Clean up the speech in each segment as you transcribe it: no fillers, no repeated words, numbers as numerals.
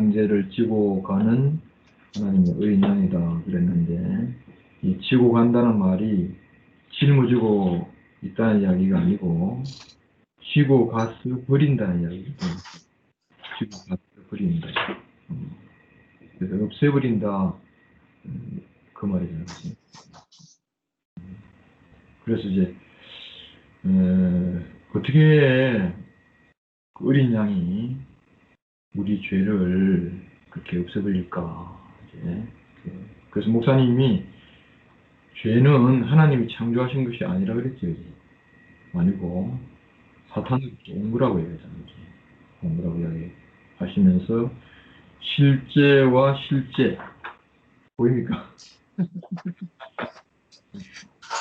형제를 지고 가는 하나님의 어린 양이다 그랬는데, 이 지고 간다는 말이 짊어지고 있다는 이야기가 아니고 지고 가서 버린다는 이야기거든. 지고 가서 버린다. 그래서 없애버린다, 그 말이잖아. 그래서 이제 어떻게 그 어린 양이 우리 죄를 그렇게 없애버릴까. 이제 그래서 목사님이 죄는 하나님이 창조하신 것이 아니라 그랬죠. 아니고 사탄이 온 거라고 얘기하잖아요. 온 거라고 이야기하시면서 실제와 실제 보입니까?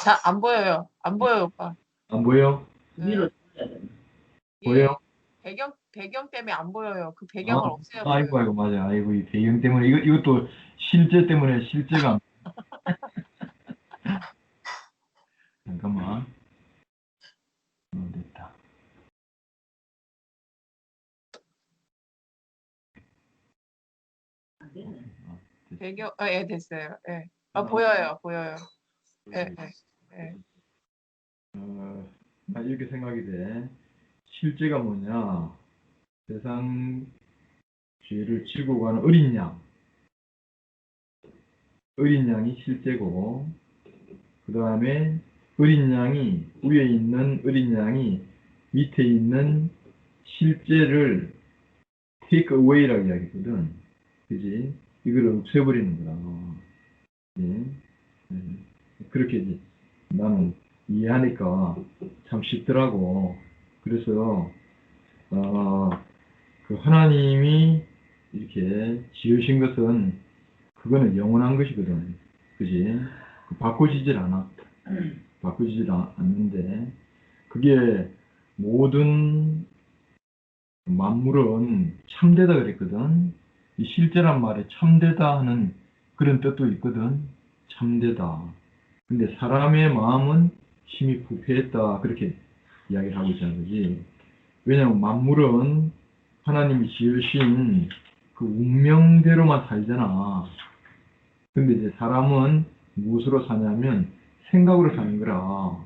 자, 안 보여요. 안 보여요, 오빠. 안 보여? 위로 보여? 배경 때문에 안 보여요. 그 배경을 없애야 아이고, 보여요. 아이고, 맞아. 아이고, 이 배경 때문에, 이것도 실제 때문에 실제가 안 잠깐만. 됐다. 배경, 예, 됐어요. 예. 보여요. 예, 예, 예. 나 이렇게 생각이 돼. 실제가 뭐냐? 세상 죄를 지고 가는 어린 양. 어린 양이 실제고, 그 다음에 어린 양이, 위에 있는 어린 양이 밑에 있는 실제를 take away라고 이야기거든. 그지? 이걸 없애버리는 거라. 예? 그렇게 이제 나는 이해하니까 참 쉽더라고. 그래서, 그 하나님이 이렇게 지으신 것은 그거는 영원한 것이거든. 그지? 바꾸지질 않아. 바꾸지질 않는데, 그게 모든 만물은 참되다 그랬거든. 이 실제란 말에 참되다 하는 그런 뜻도 있거든. 참되다. 근데 사람의 마음은 힘이 부패했다. 그렇게 이야기를 하고 있잖아. 그지? 왜냐하면 만물은 하나님이 지으신 그 운명대로만 살잖아. 근데 이제 사람은 무엇으로 사냐면 생각으로 사는 거라.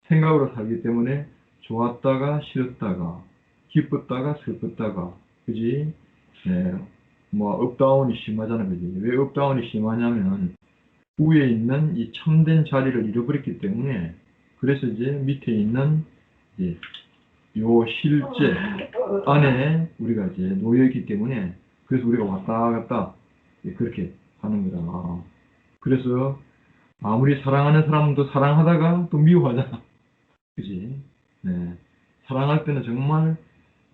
생각으로 살기 때문에 좋았다가 싫었다가 기뻤다가 슬펐다가, 그지? 뭐 업다운이 심하잖아. 그지? 왜 업다운이 심하냐면 위에 있는 이 참된 자리를 잃어버렸기 때문에. 그래서 이제 밑에 있는 이제 요 실제 안에 우리가 이제 놓여있기 때문에, 그래서 우리가 왔다 갔다 그렇게 하는 거다. 그래서 아무리 사랑하는 사람도 사랑하다가 또 미워하잖아. 그지? 사랑할 때는 정말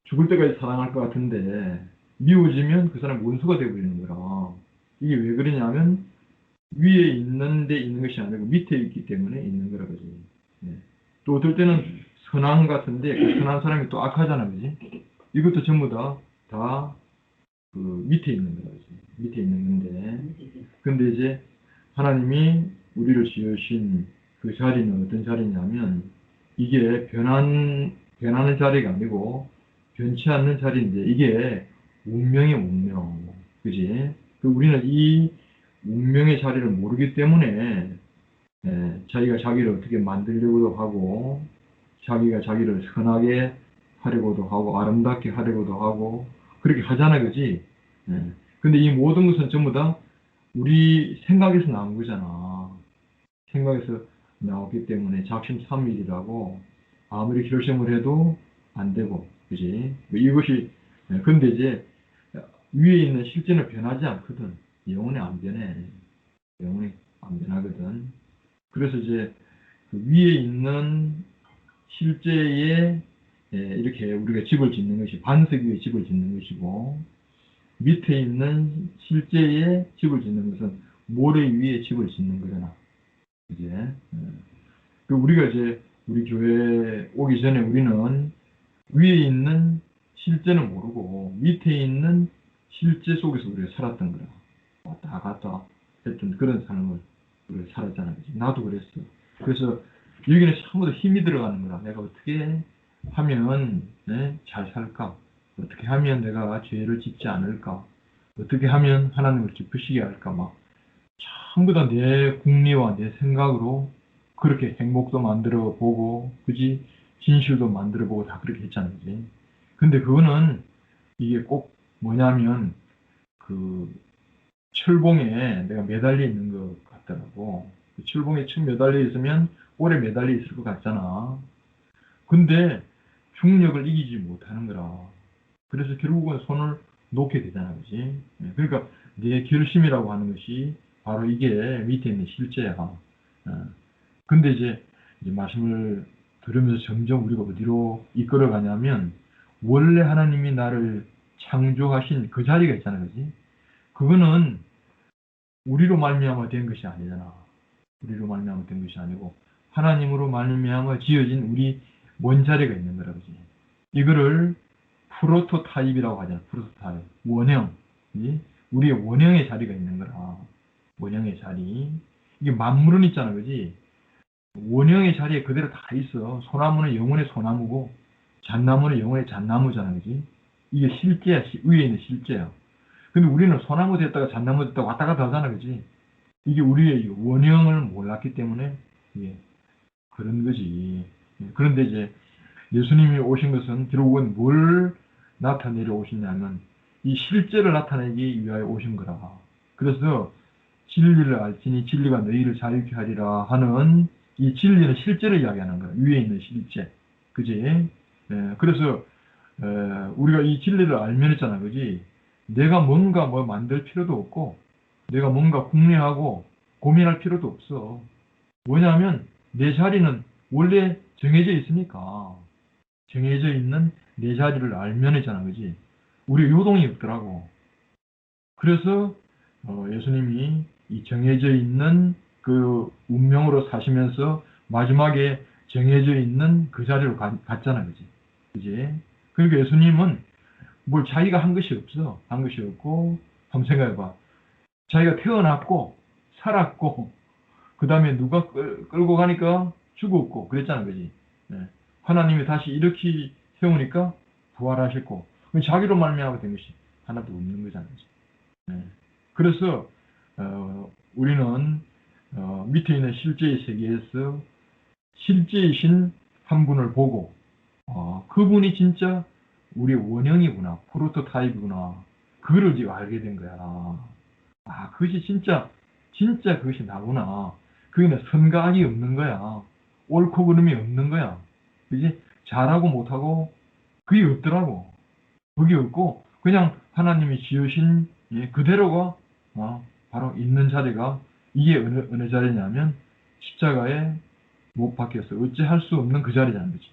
죽을 때까지 사랑할 것 같은데 미워지면 그 사람 원수가 되어버리는 거라. 이게 왜 그러냐면 위에 있는 데 있는 것이 아니고 밑에 있기 때문에 있는 거라. 그지? 또 어떨 때는 선한 같은데 그 선한 사람이 또 악하잖아. 그지? 이것도 전부 다 그 밑에 있는 거라. 그지? 밑에 있는 건데, 근데 이제 하나님이 우리를 지으신 그 자리는 어떤 자리냐면 이게 변하는 자리가 아니고 변치 않는 자리인데, 이게 운명의 운명. 그지? 우리는 이 운명의 자리를 모르기 때문에 자기가 자기를 어떻게 만들려고도 하고, 자기가 자기를 선하게 하려고도 하고, 아름답게 하려고도 하고, 그렇게 하잖아. 그지? 근데 이 모든 것은 전부 다 우리 생각에서 나온 거잖아. 생각에서 나왔기 때문에 작심삼일이라고 아무리 결심을 해도 안 되고, 그지? 이것이, 근데 이제 위에 있는 실제는 변하지 않거든. 영원히 안 변해. 영원히 안 변하거든. 그래서 이제 그 위에 있는 실제에 이렇게 우리가 집을 짓는 것이 반석 위에 집을 짓는 것이고, 밑에 있는 실제에 집을 짓는 것은 모래 위에 집을 짓는 거잖아. 이제 우리가 이제 우리 교회에 오기 전에 우리는 위에 있는 실제는 모르고 밑에 있는 실제 속에서 우리가 살았던 거라. 왔다 갔다 했던 그런 삶을 우리가 살았잖아. 나도 그랬어. 그래서 여기는 전부 다 힘이 들어가는 거라. 내가 어떻게 하면 잘 살까? 어떻게 하면 내가 죄를 짓지 않을까? 어떻게 하면 하나님을 기쁘시게 할까 막 전부 다 내 궁리와 내 생각으로 그렇게 행복도 만들어 보고, 그지? 진실도 만들어 보고 다 그렇게 했잖아요, 그지? 근데 그거는 이게 꼭 뭐냐면 그 철봉에 내가 매달려 있는 것 같더라고. 그 철봉에 처음 매달려 있으면 오래 매달려 있을 것 같잖아. 근데 중력을 이기지 못하는 거라. 그래서 결국은 손을 놓게 되잖아, 그지? 그러니까 내 결심이라고 하는 것이 바로 이게 밑에 있는 실제야. 근데 이제 말씀을 들으면서 점점 우리가 어디로 이끌어 가냐면 원래 하나님이 나를 창조하신 그 자리가 있잖아, 그지? 그거는 우리로 말미암아 된 것이 아니잖아. 우리로 말미암아 된 것이 아니고 하나님으로 말미암아 지어진 우리 원자리가 있는 거라, 그지? 이거를 프로토타입이라고 하잖아. 프로토타입. 원형. 그지? 우리의 원형의 자리가 있는 거라. 원형의 자리. 이게 만물은 있잖아, 그지? 원형의 자리에 그대로 다 있어. 소나무는 영혼의 소나무고, 잣나무는 영혼의 잣나무잖아, 그지? 이게 실제야, 위에 있는 실제야. 근데 우리는 소나무 됐다가 잣나무 됐다가 왔다 갔다 하잖아, 그지? 이게 우리의 원형을 몰랐기 때문에, 이게 그런 거지. 그런데 이제 예수님이 오신 것은 결국은 뭘 나타내려 오시냐면, 이 실제를 나타내기 위하여 오신 거라. 그래서 진리를 알지니 진리가 너희를 자유케 하리라 하는 이 진리는 실제를 이야기하는 거야. 위에 있는 실제. 그지? 그래서 우리가 이 진리를 알면 했잖아. 그지? 내가 뭔가 뭐 만들 필요도 없고 내가 뭔가 궁리하고 고민할 필요도 없어. 뭐냐면 내 자리는 원래 정해져 있으니까 정해져 있는 내 자리를 알면 했잖아. 그지? 우리 요동이 없더라고. 그래서 예수님이 이 정해져 있는 그 운명으로 사시면서 마지막에 정해져 있는 그 자리로 갔잖아, 그지? 그지? 그러니까 예수님은 뭘 자기가 한 것이 없어. 한 것이 없고, 한번 생각해봐. 자기가 태어났고, 살았고, 그 다음에 누가 끌고 가니까 죽었고, 그랬잖아, 그지? 예. 하나님이 다시 이렇게 세우니까 부활하셨고, 자기로 말미암아 된 것이 하나도 없는 거잖아, 그지? 네. 그래서 우리는 밑에 있는 실제의 세계에서 실제이신 한 분을 보고 그분이 진짜 우리의 원형이구나, 프로토타입이구나. 그걸 이제 알게 된 거야. 아, 그것이 진짜 그것이 나구나. 그게는 선과 악이 없는 거야. 옳고 그름이 없는 거야. 그지? 잘하고 못하고 그게 없더라고. 그게 없고 그냥 하나님이 지으신 그대로가 바로 있는 자리가 이게 어느 자리냐면 십자가에 못 박혀서 어찌할 수 없는 그 자리라는 거지.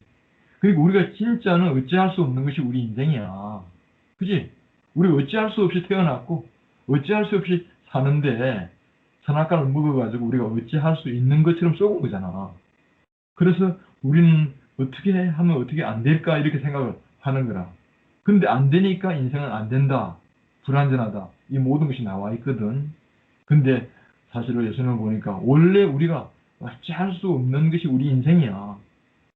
그리고 우리가 진짜는 어찌할 수 없는 것이 우리 인생이야. 그지? 우리 어찌할 수 없이 태어났고 어찌할 수 없이 사는데 선악과를 먹어가지고 우리가 어찌할 수 있는 것처럼 쏘은 거잖아. 그래서 우리는 어떻게 하면 어떻게 안 될까 이렇게 생각을 하는 거라. 근데 안 되니까 인생은 안 된다. 불완전하다. 이 모든 것이 나와 있거든. 근데 사실은 예수님을 보니까 원래 우리가 어찌할 수 없는 것이 우리 인생이야.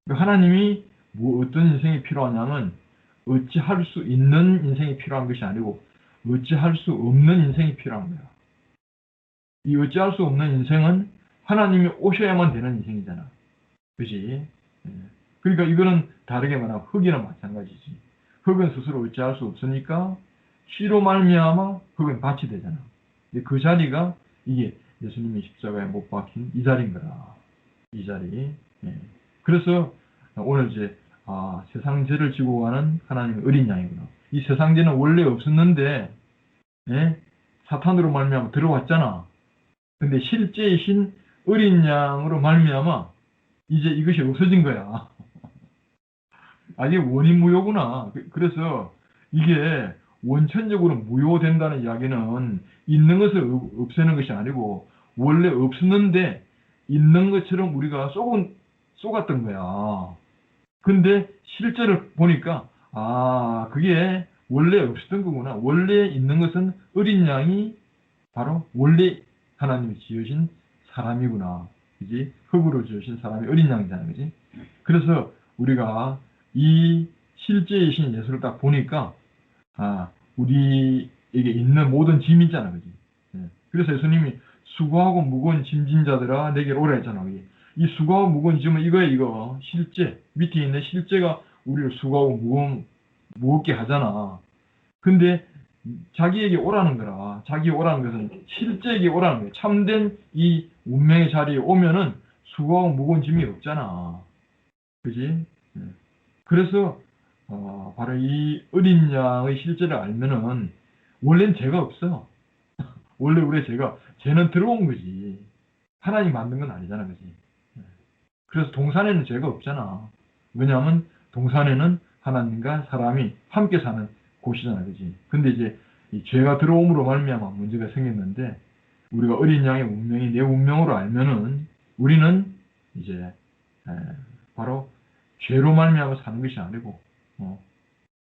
하나님이 뭐 어떤 인생이 필요하냐면 어찌할 수 있는 인생이 필요한 것이 아니고 어찌할 수 없는 인생이 필요한 거야. 이 어찌할 수 없는 인생은 하나님이 오셔야만 되는 인생이잖아. 그지? 예. 그러니까 이거는 다르게 말하면 흙이나 마찬가지지. 흙은 스스로 어찌할 수 없으니까 씨로 말미암아 흙은 밭이 되잖아. 근데 그 자리가 이게 예수님이 십자가에 못 박힌 이 자리인 거라. 이 자리. 예. 그래서 오늘 이제 세상 죄를 지고 가는 하나님의 어린 양이구나. 이 세상 죄는 원래 없었는데 예? 사탄으로 말미암아 들어왔잖아. 근데 실제이신 어린 양으로 말미암아 이제 이것이 없어진 거야. 이게 원인 무효구나. 그래서 이게 원천적으로 무효된다는 이야기는 있는 것을 없애는 것이 아니고 원래 없었는데 있는 것처럼 우리가 속았던 거야. 근데 실제를 보니까 그게 원래 없었던 거구나. 원래 있는 것은 어린 양이 바로 원래 하나님이 지으신 사람이구나. 그지? 흙으로 지으신 사람이 어린 양이잖아. 그지? 그래서 우리가 이 실제이신 예수를 딱 보니까, 우리의 이게 있는 모든 짐이 있잖아, 그지? 예. 그래서 예수님이 수고하고 무거운 짐진 자들아 내게로 오라 했잖아, 그지? 이 수고하고 무거운 짐은 이거야, 이거. 실제. 밑에 있는 실제가 우리를 수고하고 무겁게 하잖아. 근데 자기에게 오라는 거라. 자기 오라는 것은 실제에게 오라는 거야. 참된 이 운명의 자리에 오면은 수고하고 무거운 짐이 없잖아. 그지? 예. 그래서 바로 이 어린 양의 실제를 알면은 원래는 죄가 없어. 원래 우리의 죄는 들어온 거지. 하나님 만든 건 아니잖아, 그지? 예. 그래서 동산에는 죄가 없잖아. 왜냐하면 동산에는 하나님과 사람이 함께 사는 곳이잖아, 그지? 근데 이제 이 죄가 들어옴으로 말미암아 문제가 생겼는데 우리가 어린 양의 운명이 내 운명으로 알면은 우리는 이제 바로 죄로 말미암아 사는 것이 아니고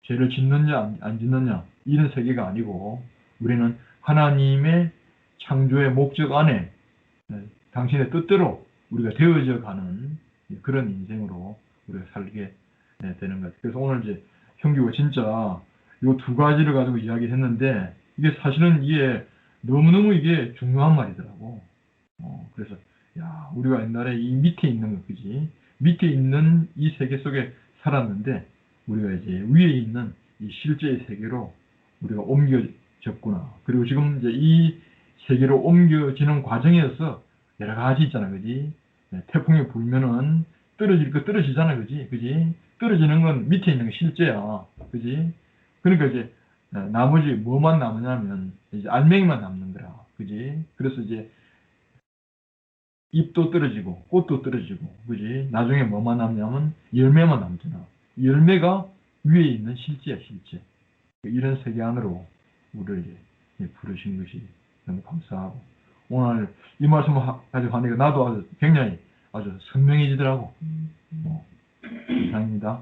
죄를 짓느냐 안 짓느냐 이런 세계가 아니고 우리는 하나님의 창조의 목적 안에 당신의 뜻대로 우리가 되어져 가는 그런 인생으로 우리가 살게 되는 것 같아요. 그래서 오늘 이제 형규가 진짜 이 두 가지를 가지고 이야기했는데 이게 사실은 이게 너무너무 이게 중요한 말이더라고. 그래서 야 우리가 옛날에 이 밑에 있는 거 그지? 밑에 있는 이 세계 속에 살았는데 우리가 이제 위에 있는 이 실제의 세계로 우리가 옮겨졌구나. 그리고 지금 이제 이 세계로 옮겨지는 과정에서 여러 가지 있잖아, 그지? 태풍이 불면은 떨어질 거 떨어지잖아, 그지? 그지? 떨어지는 건 밑에 있는 게 실제야, 그지? 그러니까 이제 나머지 뭐만 남느냐면 이제 알맹이만 남는 거라, 그지? 그래서 이제 잎도 떨어지고 꽃도 떨어지고, 그지? 나중에 뭐만 남냐면 열매만 남잖아. 열매가 위에 있는 실제야, 실제. 이런 세계 안으로 우리를 부르신 것이 너무 감사하고 오늘 이 말씀을 가지고 하니까 나도 아주 굉장히 아주 선명해지더라고. 이상입니다.